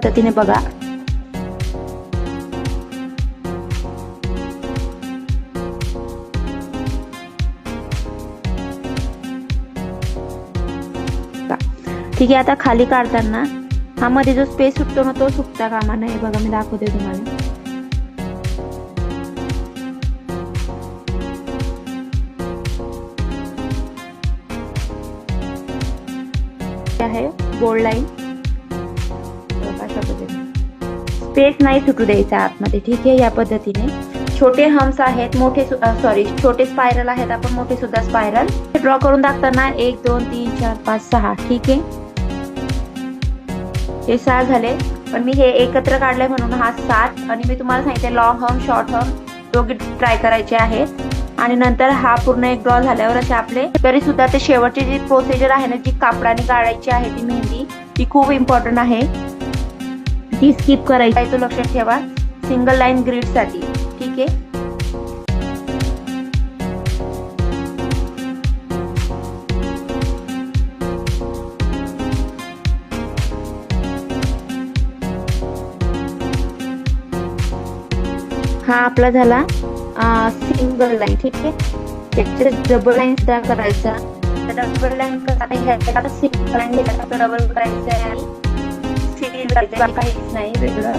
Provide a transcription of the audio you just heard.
पद्धतीने बघा. ठीक आहे. आता खाली काढताना हा मध्ये जो स्पेस सुटतो ना तो सुटता कामा नये. बघा मी दाखवते तुम्हाला. आहे बोल्ड लाईन स्पेस नाही सुटू द्यायचा आतमध्ये. ठीक आहे. या पद्धतीने छोटे हम्स आहेत, छोटे स्पायरल आहेत, आपण मोठे सुद्धा स्पायरल ड्रॉ करून टाकताना 1 2 3 4 5 6. ठीक आहे. हे 6 झाले, पण मी हे एकत्र काढले म्हणून हा 7. आणि मी तुम्हाला सांगितले लॉंग हर्म शॉर्ट हर्म दोघे ट्राय करायचे आहेत. आणि नंतर हा पूर्ण एक ड्रॉ झाल्यावर असे आपले तरी सुद्धा ते शेवटची जी प्रोसिजर आहे ना, जी कापडाने काढायची आहे ती मेहंदी, ती खूप इम्पॉर्टंट आहे, ती स्किप करायची. तो लक्षात ठेवा सिंगल लाईन ग्रिड साठी. ठीक आहे. हा आपला झाला सिंगल लाईन. ठीक आहे. त्याच्यात डबल लाईन सुद्धा करायचा. डबल लाईन आता सिंगल लाईन डबल करायचं आहे आणि काहीच नाही वेगळं.